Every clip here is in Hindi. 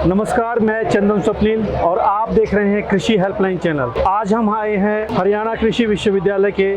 नमस्कार, मैं चंदन स्वप्निल और आप देख रहे हैं कृषि हेल्पलाइन चैनल। आज हम आए हैं हरियाणा कृषि विश्वविद्यालय के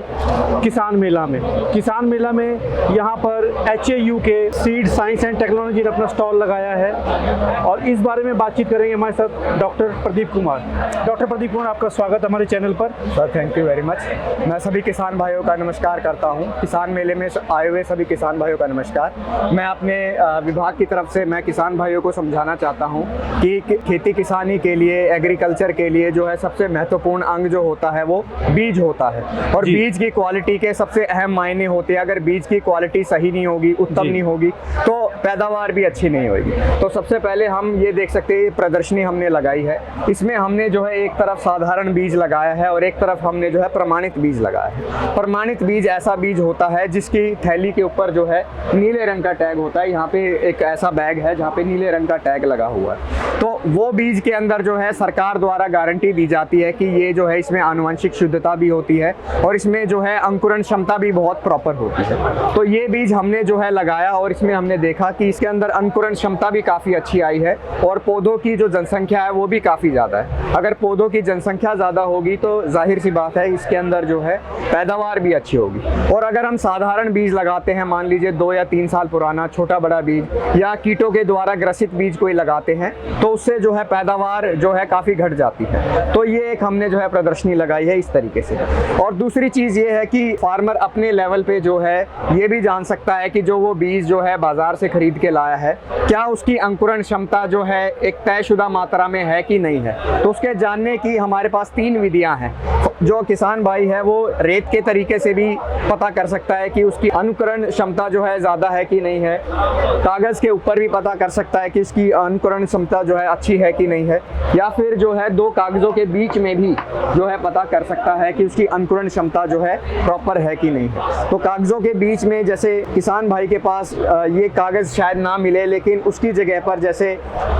किसान मेला में। किसान मेला में यहाँ पर HAU के सीड साइंस एंड टेक्नोलॉजी ने अपना स्टॉल लगाया है और इस बारे में बातचीत करेंगे हमारे साथ डॉक्टर प्रदीप कुमार। डॉक्टर प्रदीप कुमार, आपका स्वागत हमारे चैनल पर। Sir, thank you very much. मैं सभी किसान भाइयों का नमस्कार करता हूँ। किसान मेले में आए हुए सभी किसान भाइयों का नमस्कार। मैं अपने विभाग की तरफ से मैं किसान भाइयों को समझाना चाहता हूँ कि खेती किसानी के लिए, एग्रीकल्चर के लिए जो है सबसे महत्वपूर्ण अंग जो होता है वो बीज होता है और बीज की क्वालिटी के सबसे अहम मायने होते हैं। अगर बीज की क्वालिटी सही नहीं होगी, उत्तम नहीं होगी, तो पैदावार भी अच्छी नहीं होगी। तो सबसे पहले हम ये देख सकते हैं, प्रदर्शनी हमने लगाई है। इसमें हमने जो है एक तरफ साधारण बीज लगाया है और एक तरफ हमने जो है प्रमाणित बीज लगाया है। प्रमाणित बीज ऐसा बीज होता है जिसकी थैली के ऊपर जो है नीले रंग का टैग होता है। यहाँ पे एक ऐसा बैग है जहाँ पे नीले रंग का टैग लगा हुआ है। तो वो बीज के अंदर जो है सरकार द्वारा गारंटी दी जाती है कि ये जो है इसमें आनुवंशिक शुद्धता भी होती है और इसमें जो है अंकुरण क्षमता भी बहुत प्रॉपर होती है। तो ये बीज हमने जो है लगाया और इसमें हमने देखा कि इसके अंदर अंकुरण क्षमता भी काफ़ी अच्छी आई है और पौधों की जो जनसंख्या है वो भी काफ़ी ज़्यादा है। अगर पौधों की जनसंख्या ज़्यादा होगी तो जाहिर सी बात है इसके अंदर जो है पैदावार भी अच्छी होगी। और अगर हम साधारण बीज लगाते हैं, मान लीजिए 2 या 3 साल पुराना छोटा बड़ा बीज या कीटों के द्वारा ग्रसित बीज कोई लगाते हैं तो उससे जो है पैदावार जो है काफ़ी घट जाती है। तो ये एक हमने जो है प्रदर्शनी लगाई है इस तरीके से। और दूसरी चीज़ ये है कि फार्मर अपने लेवल पे जो है ये भी जान सकता है कि जो वो बीज जो है बाजार से खरीद के लाया है, क्या उसकी अंकुरण क्षमता जो है एक तयशुदा मात्रा में है कि नहीं है। तो उसके जानने की हमारे पास 3 विधियाँ हैं। जो किसान भाई है वो रेत के तरीके से भी पता कर सकता है कि उसकी अनुकरण क्षमता जो है ज़्यादा है कि नहीं है। कागज़ के ऊपर भी पता कर सकता है कि उसकी अनुकरण क्षमता जो है अच्छी है कि नहीं है। या फिर जो है 2 कागज़ों के बीच में भी जो है पता कर सकता है कि उसकी अंकुरण क्षमता जो है प्रॉपर है कि नहीं है। तो कागज़ों के बीच में जैसे किसान भाई के पास ये कागज़ शायद ना मिले, लेकिन उसकी जगह पर जैसे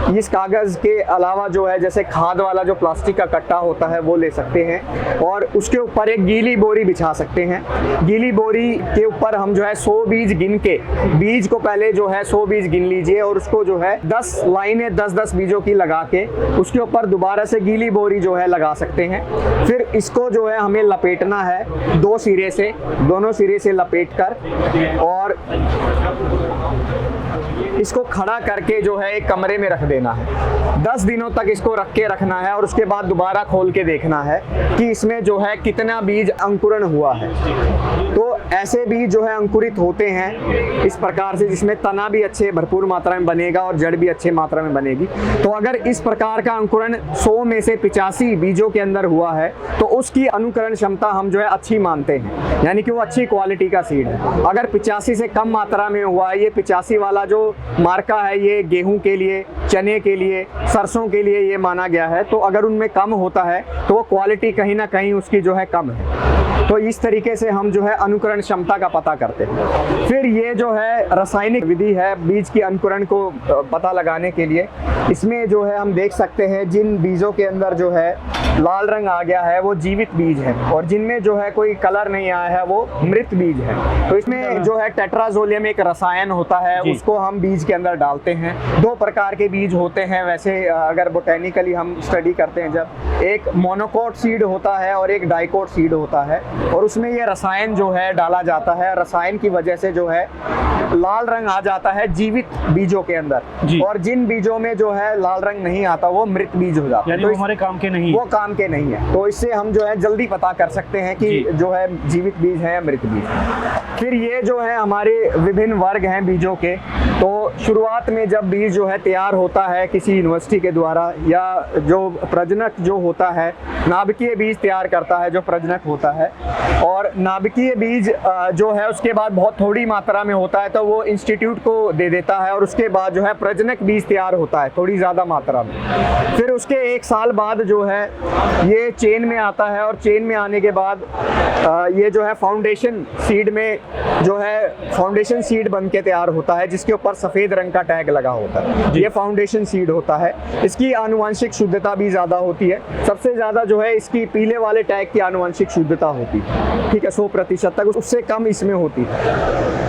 इस कागज़ के अलावा जो है जैसे खाद वाला जो प्लास्टिक का कट्टा होता है वो ले सकते हैं और उसके ऊपर एक गीली बोरी बिछा सकते हैं। गीली बोरी के ऊपर हम जो है 100 बीज गिन के, बीज को पहले जो है 100 बीज गिन लीजिए और उसको जो है 10 लाइनें 10-10 बीजों की लगा के उसके ऊपर दोबारा से गीली बोरी जो है लगा सकते हैं। फिर इसको जो है हमें लपेटना है 2 सिरे से, दोनों सिरे से लपेट कर और इसको खड़ा करके जो है एक कमरे में रख देना है। 10 दिनों तक इसको रख के रखना है और उसके बाद दोबारा खोल के देखना है कि इसमें जो है कितना बीज अंकुरण हुआ है। तो ऐसे बीज जो है अंकुरित होते हैं इस प्रकार से, जिसमें तना भी अच्छे भरपूर मात्रा में बनेगा और जड़ भी अच्छे मात्रा में बनेगी। तो अगर इस प्रकार का अंकुरण 100 में से 85 बीजों के अंदर हुआ है तो उसकी अनुकरण क्षमता हम जो है अच्छी मानते हैं, यानी कि वो अच्छी क्वालिटी का सीड है। अगर 85 से कम मात्रा में हुआ है, ये 85 वाला जो मार्का है ये गेहूं के लिए, चने के लिए, सरसों के लिए ये माना गया है। तो अगर उनमें कम होता है तो वो क्वालिटी कहीं ना कहीं उसकी जो है कम है। तो इस तरीके से हम जो है अनुकरण क्षमता का पता करते हैं। फिर ये जो है रासायनिक विधि है बीज की अंकुरण को पता लगाने के लिए। इसमें जो है हम देख सकते हैं जिन बीजों के अंदर जो है लाल रंग आ गया है वो जीवित बीज है और जिनमें जो है कोई कलर नहीं आया है वो मृत बीज है। तो इसमें जो है टेट्राजोलियम एक रसायन होता है, उसको हम बीज के अंदर डालते हैं। 2 प्रकार के बीज होते हैं वैसे, अगर बोटेनिकली हम स्टडी करते हैं जब, एक मोनोकोट सीड होता है और एक डाइकोट सीड होता है और उसमें ये रसायन जो है डाला जाता है। रसायन की वजह से जो है लाल रंग आ जाता है जीवित बीजों के अंदर और जिन बीजों में जो है लाल रंग नहीं आता वो मृत बीज हो जाते हैं। तो हमारे काम के नहीं, वो काम के नहीं है। तो इससे हम जो है जल्दी पता कर सकते हैं कि जो है जीवित बीज है या मृत बीज। फिर ये जो है हमारे विभिन्न वर्ग हैं बीजों के। तो शुरुआत में जब बीज जो है तैयार होता है किसी यूनिवर्सिटी के द्वारा, या जो प्रजनक जो होता है नाभिकीय बीज तैयार करता है जो प्रजनक होता है, और नाभिकीय बीज जो है उसके बाद बहुत थोड़ी मात्रा में होता है तो वो इंस्टीट्यूट को दे देता है और उसके बाद जो है प्रजनक बीज तैयार होता है थोड़ी ज़्यादा मात्रा में। फिर उसके 1 साल बाद जो है ये चेन में आता है और चेन में आने के बाद ये जो है फाउंडेशन सीड में जो है फाउंडेशन सीड बन के तैयार होता है जिसके ऊपर सफ़ेद रंग का टैग लगा होता है। ये फाउंडेशन सीड होता है। इसकी आनुवंशिक शुद्धता भी ज़्यादा होती है। सबसे ज़्यादा जो है इसकी पीले वाले टैग की आनुवंशिक शुद्धता होती है, ठीक है, 100% तक, उससे कम इसमें होती है।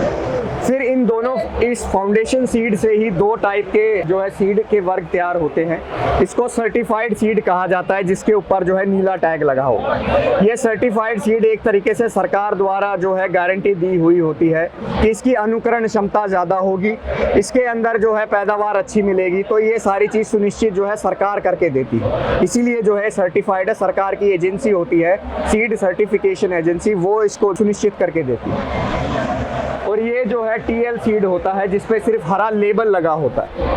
फिर इन दोनों इस फाउंडेशन सीड से ही दो टाइप के जो है सीड के वर्ग तैयार होते हैं। इसको सर्टिफाइड सीड कहा जाता है, जिसके ऊपर जो है नीला टैग लगा होगा। ये सर्टिफाइड सीड एक तरीके से सरकार द्वारा जो है गारंटी दी हुई होती है कि इसकी अनुकरण क्षमता ज़्यादा होगी, इसके अंदर जो है पैदावार अच्छी मिलेगी। तो ये सारी चीज़ सुनिश्चित जो है सरकार करके देती है, इसीलिए जो है सर्टिफाइड है। सरकार की एजेंसी होती है सीड सर्टिफिकेशन एजेंसी, वो इसको सुनिश्चित करके देती है। और ये जो है टीएल सीड होता है, जिसपे सिर्फ हरा लेबल लगा होता है,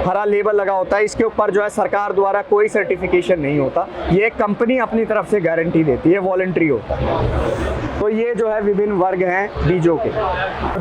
हरा लेबल लगा होता है। इसके ऊपर जो है सरकार द्वारा कोई सर्टिफिकेशन नहीं होता, ये एक कंपनी अपनी तरफ से गारंटी देती है, वॉलंटरी होता है। तो ये जो है विभिन्न वर्ग हैं बीजों के।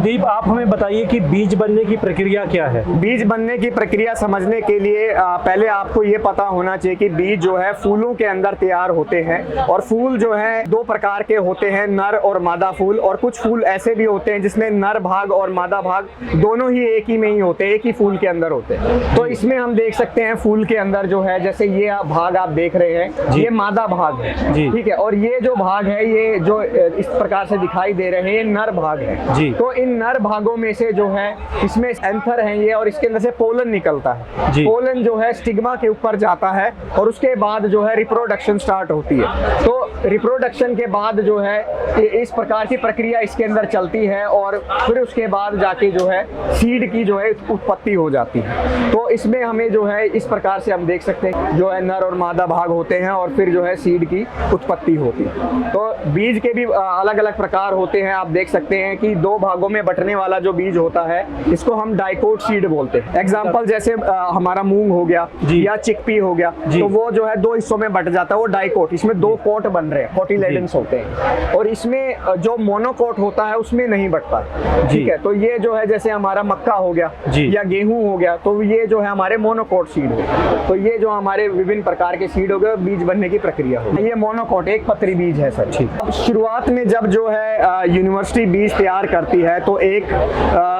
दीप, आप हमें बताइए कि बीज बनने की प्रक्रिया क्या है? बीज बनने की प्रक्रिया समझने के लिए पहले आपको ये पता होना चाहिए कि बीज जो है फूलों के अंदर तैयार होते हैं। और फूल जो है दो प्रकार के होते हैं, नर और मादा फूल। और कुछ फूल ऐसे भी होते हैं जिसमें नर भाग और मादा भाग दोनों ही एक ही में ही होते हैं, एक ही फूल के अंदर होते हैं। तो इसमें हम देख सकते हैं फूल के अंदर जो है, जैसे ये भाग आप देख रहे हैं, ये मादा भाग है, ठीक है। और ये जो भाग है, ये जो इस प्रकार से दिखाई दे रहे हैं, ये नर भाग है जी। तो इन नर भागों में से जो है, इसमें एंथर है ये, और इसके अंदर से पोलन निकलता है जी। पोलन जो है स्टिग्मा के ऊपर जाता है और उसके बाद जो है रिप्रोडक्शन स्टार्ट होती है। तो रिप्रोडक्शन के बाद जो है इस प्रकार की प्रक्रिया इसके अंदर चलती है, और फिर उसके बाद जाके जो है सीड की जो है उत्पत्ति हो जाती है। तो इसमें हमें जो है इस प्रकार से हम देख सकते हैं जो है नर और मादा भाग होते हैं, और फिर जो है सीड की उत्पत्ति होती है। तो बीज के भी अलग अलग प्रकार होते हैं। आप देख सकते हैं कि दो भागों में बंटने वाला जो बीज होता है, इसको हम डाइकोट सीड बोलते हैं। एग्जाम्पल जैसे हमारा मूंग हो गया या चिकपी हो गया, तो वो जो है दो हिस्सों में बंट जाता है, वो डाइकोट। इसमें दो कोट बन रहे हैं, कोटिलेडन्स होते हैं। और इसमें जो मोनोकोट होता है उसमें नहीं बंटता, ठीक है। तो ये जो है जैसे हमारा मक्का हो गया या गेहूं हो गया, तो ये जो है हमारे मोनोकोट सीड हो। तो ये जो हमारे विभिन्न प्रकार के सीड हो गए, बीज बनने की प्रक्रिया हो। ये मोनोकोट एक पत्री बीज है सर। ठीक। शुरुआत में जब जो है यूनिवर्सिटी बीज तैयार करती है, तो एक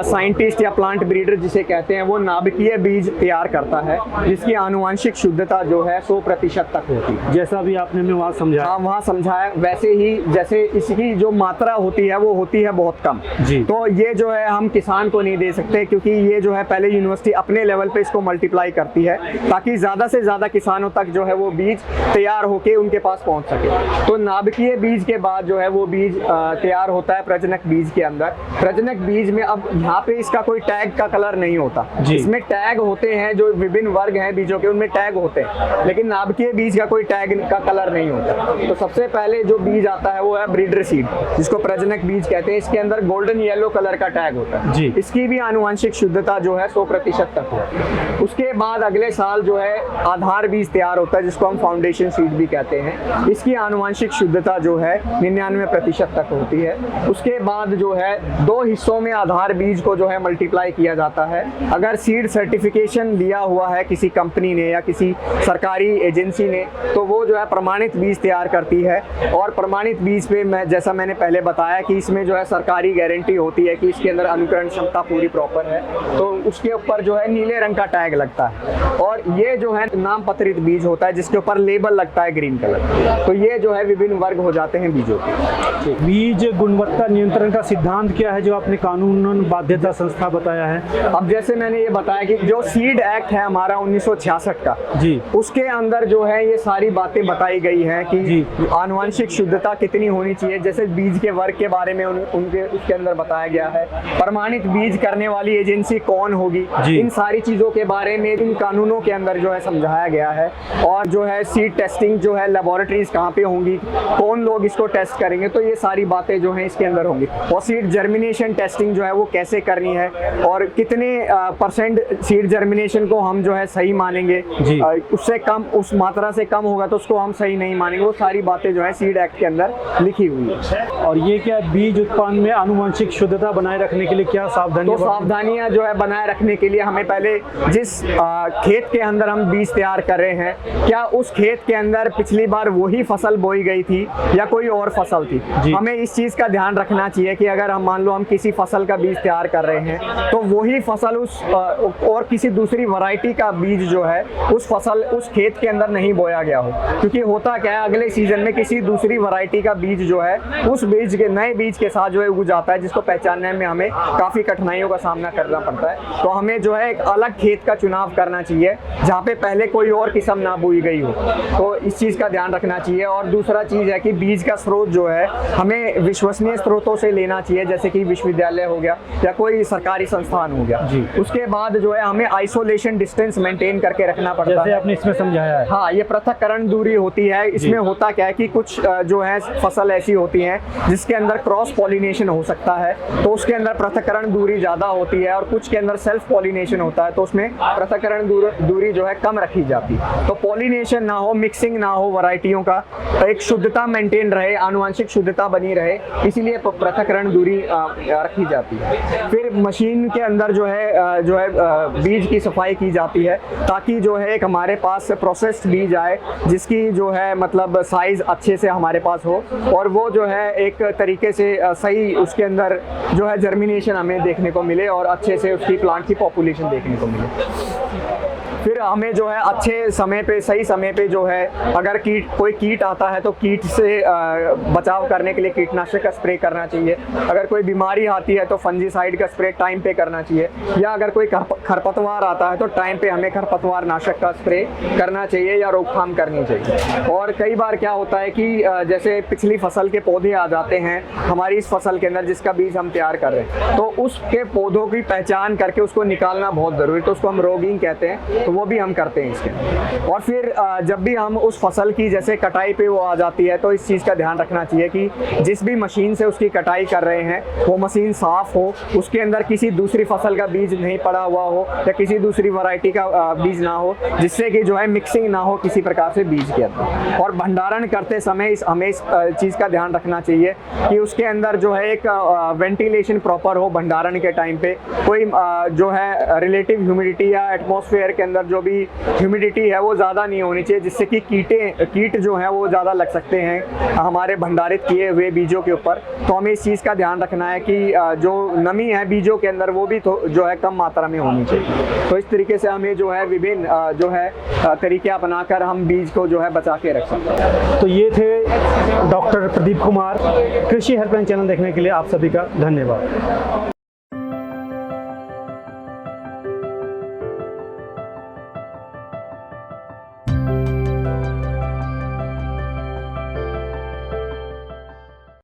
साइंटिस्ट या प्लांट ब्रीडर जिसे कहते हैं, वो नाभिकीय बीज तैयार करता है, जिसकी आनुवंशिक शुद्धता जो है 100% तक होती है। जैसा भी आपने हमें वहाँ समझाया। हाँ, वहाँ समझाया। वैसे ही जैसे इसकी जो मात्रा होती है वो होती है बहुत कम जी। तो ये जो है हम किसान को नहीं दे सकते, क्योंकि ये जो है पहले यूनिवर्सिटी अपने लेवल पे इसको मल्टीप्लाई करती है, ताकि ज़्यादा से ज़्यादा किसानों तक जो है वो बीज तैयार होके उनके पास पहुँच सके। तो नाभिकीय बीज के बाद जो है वो बीज तैयार होता है प्रजनक बीज के अंदर। प्रजनक बीज में अब यहाँ पे इसका कोई टैग का कलर नहीं होता, इसमें टैग होते हैं जो विभिन्न वर्ग हैं बीजों के, उनमें टैग होते हैं, लेकिन नाभिकीय बीज का कोई टैग का कलर नहीं होता। तो सबसे पहले जो बीज आता है वो है ब्रीडर सीड, जिसको प्रजनक बीज कहते हैं। इसके अंदर गोल्डन येलो कलर का टैग होता है जी। इसकी भी आनुवंशिक शुद्धता जो है 100% तक है। उसके बाद अगले साल जो है आधार बीज तैयार होता है, जिसको हम फाउंडेशन सीड भी कहते हैं। इसकी आनुवंशिक शुद्धता जो है 99% तक होती है। उसके बाद जो है दो हिस्सों में आधार बीज को जो है मल्टीप्लाई किया जाता है। अगर सीड सर्टिफिकेशन लिया हुआ है किसी कंपनी ने या किसी सरकारी एजेंसी ने, तो वो जो है प्रमाणित बीज तैयार करती है। और प्रमाणित बीज पे जैसा मैंने पहले बताया कि इसमें जो है सरकारी गारंटी होती है कि इसके अंदर अनुकरण क्षमता पूरी प्रॉपर है, तो उसके ऊपर जो है नीले रंग का टैग लगता है। और ये जो है नाम पत्रित बीज होता है, जिसके ऊपर लेबल लगता है ग्रीन कलर। तो ये जो है विभिन्न वर्ग हो जाते हैं बीजों के। बीज गुणवत्ता नियंत्रण का सिद्धांत क्या है जो आपने कानूनन बाध्यता संस्था बताया है? अब जैसे मैंने ये बताया कि जो सीड एक्ट है हमारा 1966 का जी, उसके अंदर जो है ये सारी बातें बताई गई हैं कि आनुवंशिक शुद्धता कितनी होनी चाहिए। जैसे बीज के वर्ग के बारे में उनके उसके अंदर बताया गया है। प्रमाणित बीज करने वाली एजेंसी कौन होगी, इन सारी चीज़ों के बारे में इन कानूनों के अंदर जो है समझाया गया है। और जो है सीड टेस्टिंग जो है लेबोरेटरीज कहाँ पे होंगी, कौन लोग इसको टेस्ट करेंगे, तो ये सारी बातें जो हैं इसके अंदर होंगी। और सीड जर्मिनेशन टेस्टिंग जो है वो कैसे करनी है, और कितने परसेंट सीड जर्मिनेशन को हम जो है सही मानेंगे, उससे कम, उस मात्रा से कम होगा तो उसको हम सही नहीं मानेंगे। वो सारी बातें जो है सीड एक्ट के अंदर लिखी हुई है। और ये क्या बीज उत्पादन में आनुवंशिक शुद्धता बनाए रखने के लिए क्या सावधानियां? तो सावधानियां जो है बनाए रखने के लिए हमें पहले जिस खेत के अंदर हम बीज तैयार कर रहे हैं, क्या उस खेत के अंदर पिछली बार वही फसल बोई गई थी या कोई और फसल थी, जी। हमें इस चीज़ का ध्यान रखना चाहिए कि अगर हम मान लो हम किसी फसल का बीज तैयार कर रहे हैं तो वही फसल उस और किसी दूसरी वैरायटी का बीज जो है उस खेत के अंदर नहीं बोया गया हो, क्योंकि होता क्या है अगले सीजन में किसी दूसरी वैरायटी का बीज जो है उस बीज के नए बीज के साथ जो है उग जाता है, जिसको पहचानने में हमें काफ़ी कठिनाइयों का सामना करना पड़ता है। तो हमें जो है एक अलग खेत का चुनाव करना चाहिए जहाँ पे पहले कोई और किस्म ना बोई गई हो, तो इस चीज़ का ध्यान रखना चाहिए। और दूसरा चीज़ है कि बीज का स्रोत जो है हमें विश्वसनीय स्रोतों से लेना चाहिए, जैसे कि विश्वविद्यालय हो गया या कोई सरकारी संस्थान हो गया। जी। उसके बाद जो है हमें आइसोलेशन डिस्टेंस मेंटेन करके रखना पड़ता जैसे है। आपने इसमें समझाया है। हाँ, ये पृथक्करण दूरी होती है। इसमें होता क्या है कि कुछ जो है फसल ऐसी होती हैं जिसके अंदर क्रॉस पॉलिनेशन हो सकता है, तो उसके अंदर पृथक्करण दूरी ज़्यादा होती है, और कुछ के अंदर सेल्फ पॉलिनेशन होता है तो उसमें पृथक्करण दूरी जो है कम रखी जाती है। तो पॉलिनेशन ना हो, मिक्सिंग ना हो वैरायटियों का, एक शुद्धता मेंटेन रहे, आनुवंशिक शुद्धता बनी रहे, इसीलिए पृथक्करण दूरी रखी जाती है। फिर मशीन के अंदर जो है बीज की सफाई की जाती है, ताकि जो है एक हमारे पास प्रोसेस्ड बीज आए जिसकी जो है मतलब साइज अच्छे से हमारे पास हो, और वो जो है एक तरीके से सही उसके अंदर जो है जर्मिनेशन हमें देखने को मिले और अच्छे से उसकी प्लांट की पॉपुलेशन देखने को मिले। फिर हमें जो है अच्छे समय पे, सही समय पे जो है अगर कोई कीट आता है तो कीट से बचाव करने के लिए कीटनाशक का स्प्रे करना चाहिए। अगर कोई बीमारी आती है तो फंजीसाइड का स्प्रे टाइम पे करना चाहिए, या अगर कोई खरपतवार आता है तो टाइम पे हमें खरपतवार नाशक का स्प्रे करना चाहिए या रोकथाम करनी चाहिए। और कई बार क्या होता है कि जैसे पिछली फसल के पौधे आ जाते हैं हमारी इस फसल के अंदर जिसका बीज हम तैयार कर रहे हैं, तो उसके पौधों की पहचान करके उसको निकालना बहुत ज़रूरी, तो उसको हम रोगिंग कहते हैं, तो वो भी हम करते हैं इसके। और फिर जब भी हम उस फसल की जैसे कटाई पे वो आ जाती है तो इस चीज़ का ध्यान रखना चाहिए कि जिस भी मशीन से उसकी कटाई कर रहे हैं वो मशीन साफ़ हो, उसके अंदर किसी दूसरी फसल का बीज नहीं पड़ा हुआ हो या किसी दूसरी वैरायटी का बीज ना हो, जिससे कि जो है मिक्सिंग ना हो किसी प्रकार से बीज के अंदर। और भंडारण करते समय हमें इस चीज़ का ध्यान रखना चाहिए कि उसके अंदर जो है एक वेंटिलेशन प्रॉपर हो भंडारण के टाइम पे। कोई जो है रिलेटिव ह्यूमिडिटी या एटमॉस्फेयर के अंदर जो भी ह्यूमिडिटी है वो ज़्यादा नहीं होनी चाहिए, जिससे कि कीट जो है वो ज़्यादा लग सकते हैं हमारे भंडारित किए हुए बीजों के ऊपर। तो हमें इस चीज़ का ध्यान रखना है कि जो नमी है बीजों के अंदर वो भी जो है कम मात्रा में होनी चाहिए। तो इस तरीके से हमें जो है विभिन्न जो है तरीके अपनाकर हम बीज को जो है बचा के रख सकते हैं। तो ये थे डॉक्टर प्रदीप कुमार। कृषि हेल्पलाइन चैनल देखने के लिए आप सभी का धन्यवाद।